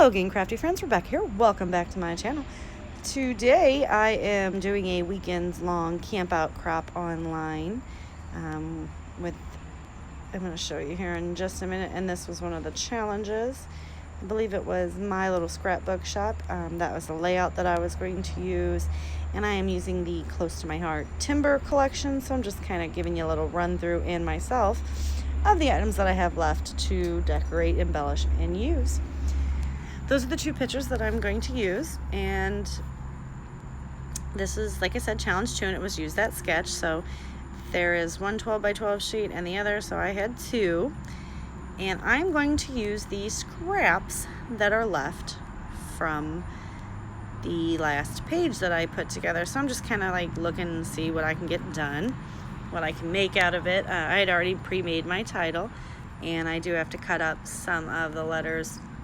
Hello, Game Crafty friends. Rebecca here. Welcome back to my channel. Today I am doing a weekend-long camp-out crop online. I'm going to show you here in just a minute, and this was one of the challenges. I believe it was My Little Scrapbook Shop. That was the layout that I was going to use, and I am using the Close to My Heart Timber collection, so I'm just kind of giving you a little run-through in myself of the items that I have left to decorate, embellish, and use. Those are the two pictures that I'm going to use, and this is, like I said, challenge 2, and it was use that sketch. So there is one 12 by 12 sheet and the other, so I had 2, and I'm going to use the scraps that are left from the last page that I put together. So I'm just kind of like looking and see what I can get done, what I can make out of it. I had already pre-made my title, and I do have to cut up some of the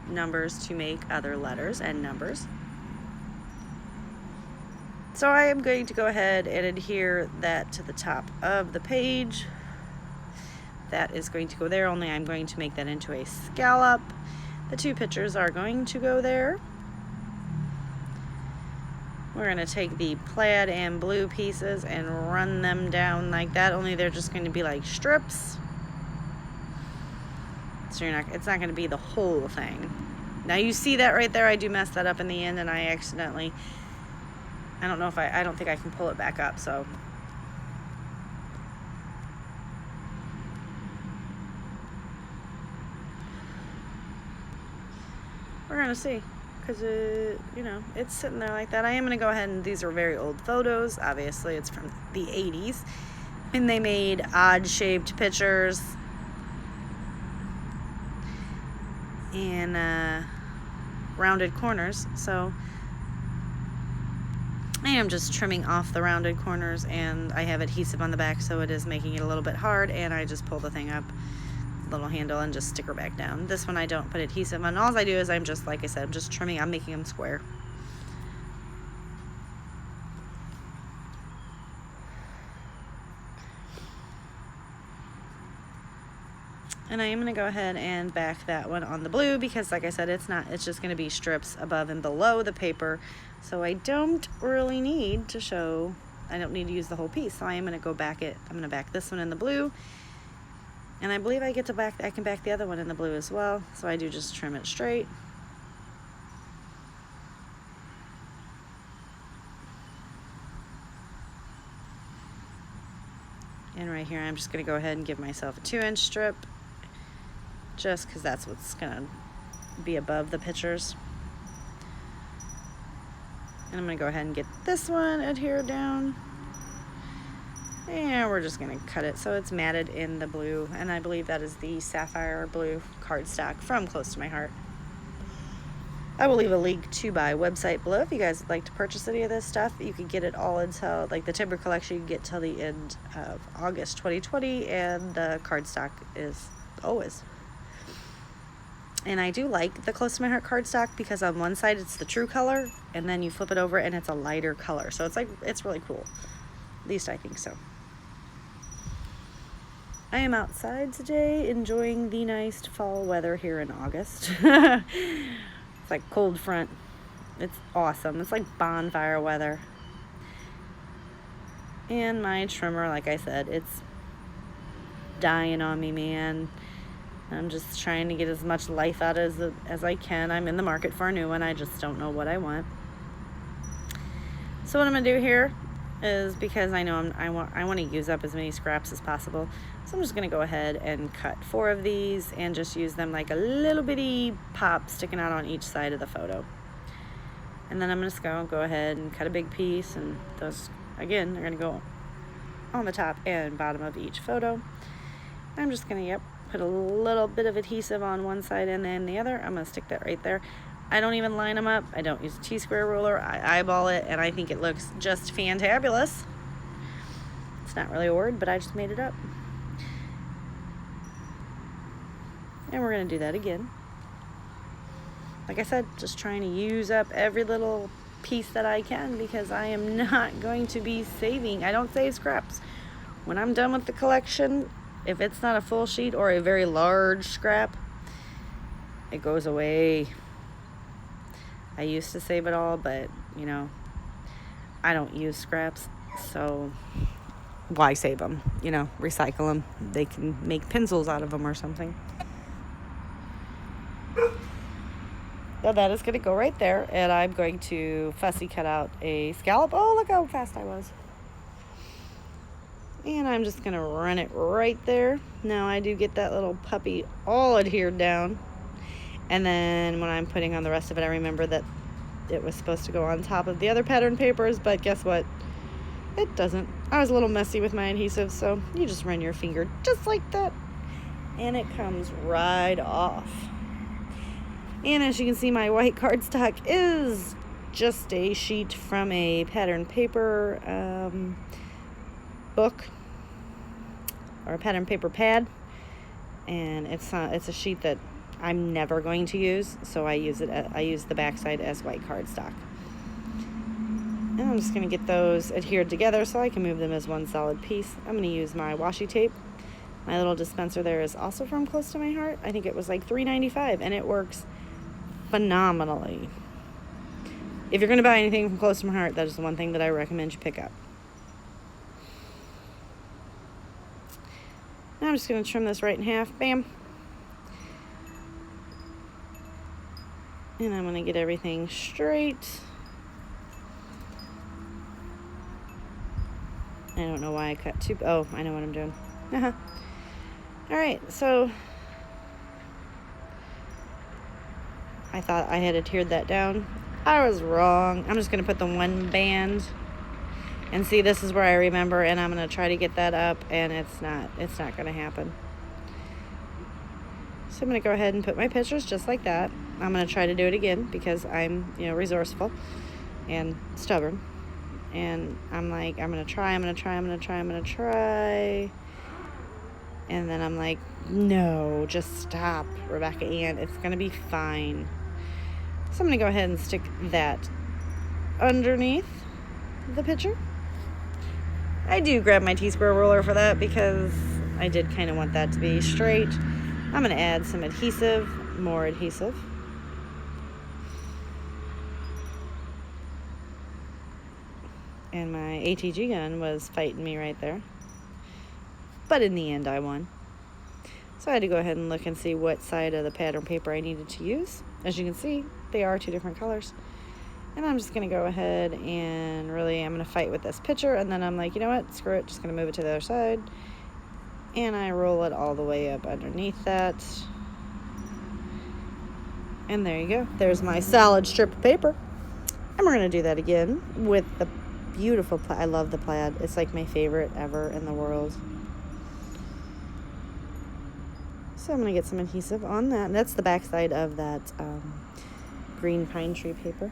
numbers to make other letters and numbers. So I am going to go ahead and adhere that to the top of the page. That is going to go there, only I'm going to make that into a scallop. The 2 pictures are going to go there. We're going to take the plaid and blue pieces and run them down like that, only they're just going to be like strips. So it's not going to be the whole thing. Now you see that right there, I do mess that up in the end, and I accidentally, I don't think I can pull it back up, so. We're going to see, because it's sitting there like that. I am going to go ahead, and these are very old photos. Obviously, it's from the 80s, and they made odd-shaped pictures. And rounded corners, so I am just trimming off the rounded corners, and I have adhesive on the back, so it is making it a little bit hard, and I just pull the thing up, little handle, and just stick her back down. This one I don't put adhesive on. All I do is I'm just, like I said, I'm just trimming. I'm making them square. And I am going to go ahead and back that one on the blue because, like I said, it's just going to be strips above and below the paper. So I don't really need to I don't need to use the whole piece. So I am going to go back it. I'm going to back this one in the blue. And I believe I can back the other one in the blue as well. So I do just trim it straight. And right here, I'm just going to go ahead and give myself a 2-inch strip, just because that's what's going to be above the pictures. And I'm going to go ahead and get this one adhered down. And we're just going to cut it so it's matted in the blue. And I believe that is the sapphire blue cardstock from Close to My Heart. I will leave a link to my website below if you guys would like to purchase any of this stuff. You can get it all until, like the timber collection, you can get till the end of August 2020, and the cardstock is always. And I do like the Close to My Heart cardstock because on one side it's the true color, and then you flip it over and it's a lighter color. So it's really cool. At least I think so. I am outside today enjoying the nice fall weather here in August. It's like cold front. It's awesome. It's like bonfire weather. And my trimmer, like I said, it's dying on me, man. I'm just trying to get as much life out as I can. I'm in the market for a new one. I just don't know what I want. So what I'm going to do here is, because I know I want to use up as many scraps as possible, so I'm just going to go ahead and cut 4 of these and just use them like a little bitty pop sticking out on each side of the photo. And then I'm just going to go ahead and cut a big piece, and those, again, they're going to go on the top and bottom of each photo. I'm just going to, put a little bit of adhesive on one side and then the other. I'm going to stick that right there. I don't even line them up. I don't use a T-square ruler. I eyeball it, and I think it looks just fantabulous. It's not really a word, but I just made it up. And we're going to do that again. Like I said, just trying to use up every little piece that I can, because I am not going to be saving. I don't save scraps. When I'm done with the collection, if it's not a full sheet or a very large scrap, it goes away. I used to save it all, but, you know, I don't use scraps, so why save them? You know, recycle them. They can make pencils out of them or something. So that is going to go right there, and I'm going to fussy cut out a scallop. Oh, look how fast I was. And I'm just going to run it right there. Now I do get that little puppy all adhered down. And then when I'm putting on the rest of it, I remember that it was supposed to go on top of the other pattern papers, but guess what? It doesn't. I was a little messy with my adhesive, so you just run your finger just like that, and it comes right off. And as you can see, my white cardstock is just a sheet from a pattern paper book, or a pattern paper pad, and it's a sheet that I'm never going to use, so I use the backside as white cardstock. And I'm just going to get those adhered together so I can move them as one solid piece. I'm going to use my washi tape. My little dispenser there is also from Close to My Heart. I think it was like $3.95, and it works phenomenally. If you're going to buy anything from Close to My Heart, that is the one thing that I recommend you pick up. Now I'm just going to trim this right in half. Bam. And I'm going to get everything straight. I don't know why I cut two. Oh, I know what I'm doing. Alright, so I thought I had adhered that down. I was wrong. I'm just going to put the one band. And see, this is where I remember, and I'm going to try to get that up, and it's not going to happen. So I'm going to go ahead and put my pictures just like that. I'm going to try to do it again because I'm, resourceful and stubborn. And I'm like, I'm going to try. And then I'm like, no, just stop, Rebecca Ann. It's going to be fine. So I'm going to go ahead and stick that underneath the picture. I do grab my T-square ruler for that because I did kind of want that to be straight. I'm going to add some adhesive, more adhesive. And my ATG gun was fighting me right there. But in the end, I won. So I had to go ahead and look and see what side of the pattern paper I needed to use. As you can see, they are two different colors. And I'm just going to go ahead and really, I'm going to fight with this picture. And then I'm like, you know what? Screw it. Just going to move it to the other side. And I roll it all the way up underneath that. And there you go. There's my solid strip of paper. And we're going to do that again with the beautiful plaid. I love the plaid. It's like my favorite ever in the world. So I'm going to get some adhesive on that. And that's the back side of that green pine tree paper.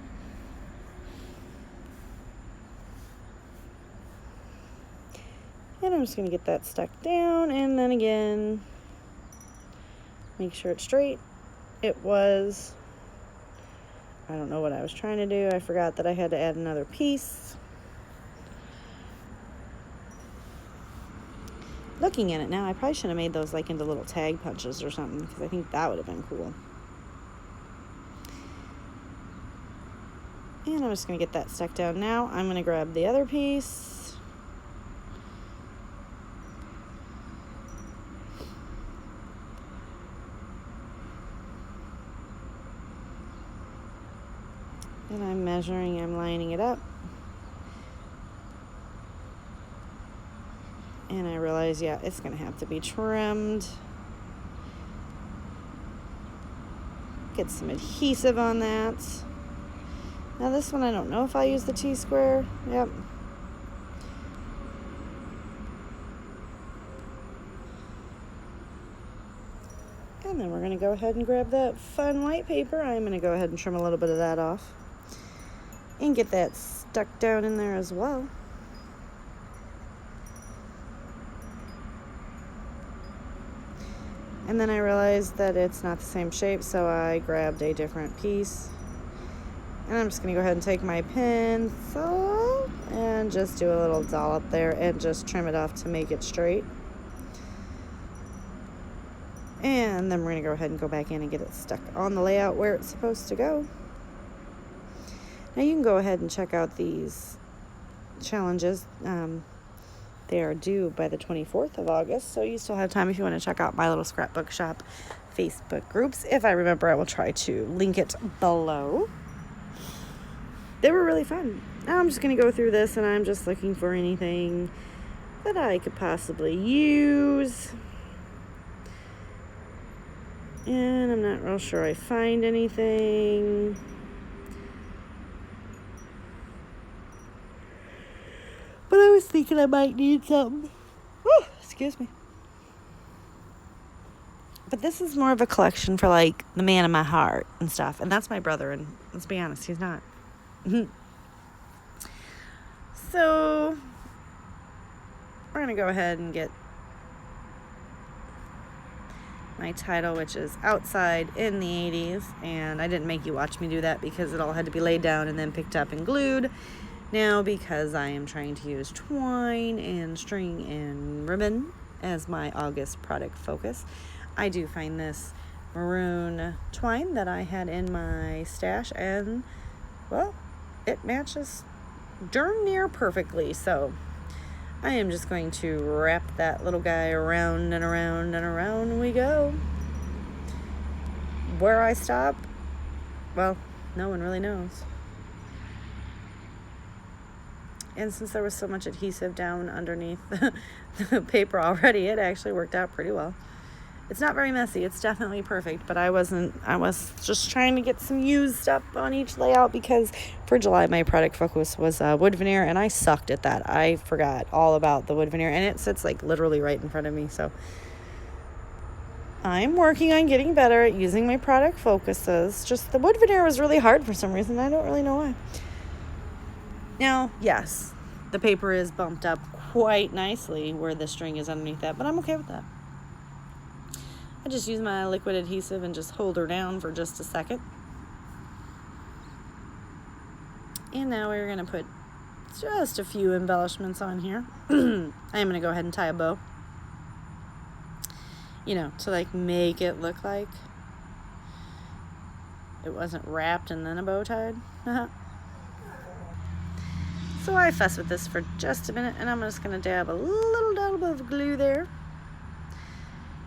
And I'm just going to get that stuck down. And then again, make sure it's straight. It was. I don't know what I was trying to do. I forgot that I had to add another piece. Looking at it now, I probably should have made those like into little tag punches or something, because I think that would have been cool. And I'm just going to get that stuck down now. I'm going to grab the other piece. And I'm measuring, I'm lining it up. And I realize, yeah, it's going to have to be trimmed. Get some adhesive on that. Now this one, I don't know if I use the T-square. Yep. And then we're going to go ahead and grab that fun white paper. I'm going to go ahead and trim a little bit of that off. And get that stuck down in there as well. And then I realized that it's not the same shape, so I grabbed a different piece. And I'm just going to go ahead and take my pencil and just do a little dollop there and just trim it off to make it straight. And then we're going to go ahead and go back in and get it stuck on the layout where it's supposed to go. Now you can go ahead and check out these challenges. They are due by the 24th of August, so you still have time if you want to check out My Little Scrapbook Shop Facebook groups. If I remember, I will try to link it below. They were really fun. Now I'm just going to go through this, and I'm just looking for anything that I could possibly use. And I'm not real sure I find anything. But I was thinking I might need something. Oh, excuse me. But this is more of a collection for, like, the man of my heart and stuff. And that's my brother, and let's be honest, he's not. So, we're going to go ahead and get my title, which is Outside in the 80s. And I didn't make you watch me do that because it all had to be laid down and then picked up and glued. Now, because I am trying to use twine and string and ribbon as my August product focus, I do find this maroon twine that I had in my stash, and, well, it matches darn near perfectly. So I am just going to wrap that little guy around and around and around we go. Where I stop, well, no one really knows. And since there was so much adhesive down underneath the paper already, it actually worked out pretty well. It's not very messy. It's definitely perfect, but I was just trying to get some used stuff on each layout because for July, my product focus was wood veneer, and I sucked at that. I forgot all about the wood veneer, and it sits like literally right in front of me. So I'm working on getting better at using my product focuses. Just the wood veneer was really hard for some reason. I don't really know why. Now, yes, the paper is bumped up quite nicely where the string is underneath that, but I'm okay with that. I just use my liquid adhesive and just hold her down for just a second. And now we're going to put just a few embellishments on here. I am going to go ahead and tie a bow. You know, to like make it look like it wasn't wrapped and then a bow tied. So I fuss with this for just a minute, and I'm just going to dab a little dab of glue there.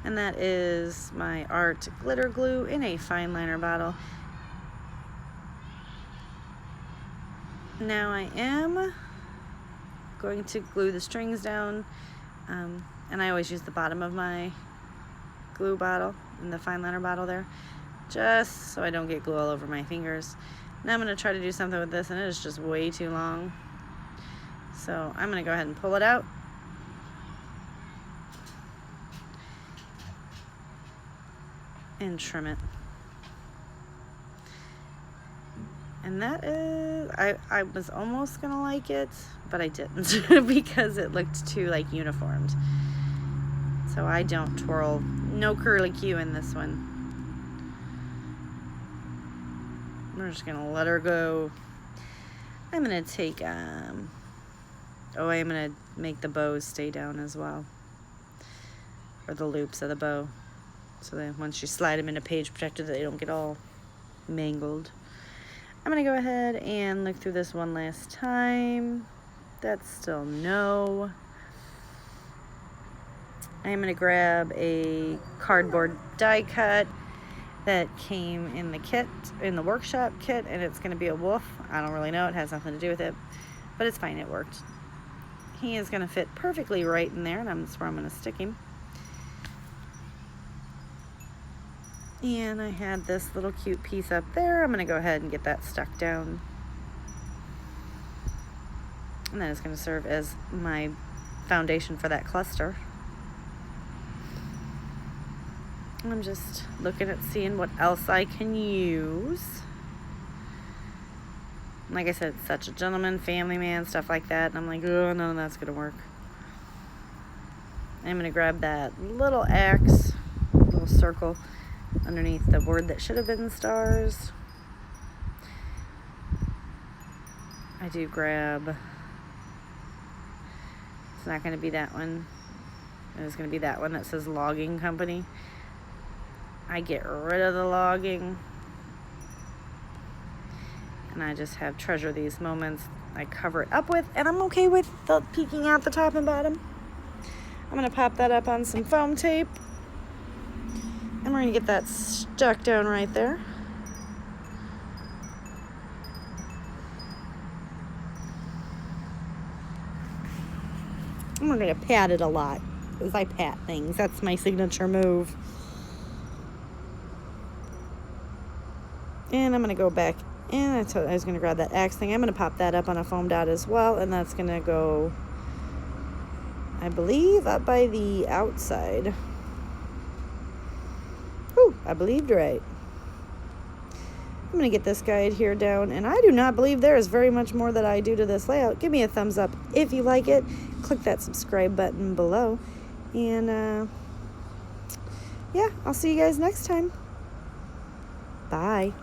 And that is my Art Glitter Glue in a fine liner bottle. Now I am going to glue the strings down, and I always use the bottom of my glue bottle in the fine liner bottle there, just so I don't get glue all over my fingers. Now I'm going to try to do something with this, and it is just way too long. So I'm going to go ahead and pull it out. And trim it. And that is, I was almost going to like it, but I didn't because it looked too like uniformed. So I don't twirl, no curly Q in this one. We're just going to let her go. I'm going to take, I'm going to make the bows stay down as well. Or the loops of the bow. So that once you slide them in a page protector, they don't get all mangled. I'm going to go ahead and look through this one last time. That's still no. I'm going to grab a cardboard die cut that came in the kit, in the workshop kit, and it's going to be a wolf. I don't really know. It has nothing to do with it, but it's fine. It worked. He is going to fit perfectly right in there, and that's where I'm going to stick him. And I had this little cute piece up there. I'm going to go ahead and get that stuck down. And that is going to serve as my foundation for that cluster. I'm just looking at seeing what else I can use. Like I said, such a gentleman, family man, stuff like that. And I'm like, oh, none of that's going to work. I'm going to grab that little X, little circle underneath the word that should have been stars. I do grab, it's not going to be that one. It's going to be that one that says logging company. I get rid of the logging. and I just have treasure these moments I cover it up with, and I'm okay with the peeking out the top and bottom. I'm going to pop that up on some foam tape, and we're going to get that stuck down right there. And we're going to pat it a lot, because I pat things. That's my signature move. And I'm going to go back in. I was going to grab that axe thing. I'm going to pop that up on a foam dot as well, and that's going to go, I believe, up by the outside. Whew, I believed right. I'm going to get this guide here down, and I do not believe there is very much more that I do to this layout. Give me a thumbs up if you like it. Click that subscribe button below. And, yeah, I'll see you guys next time. Bye.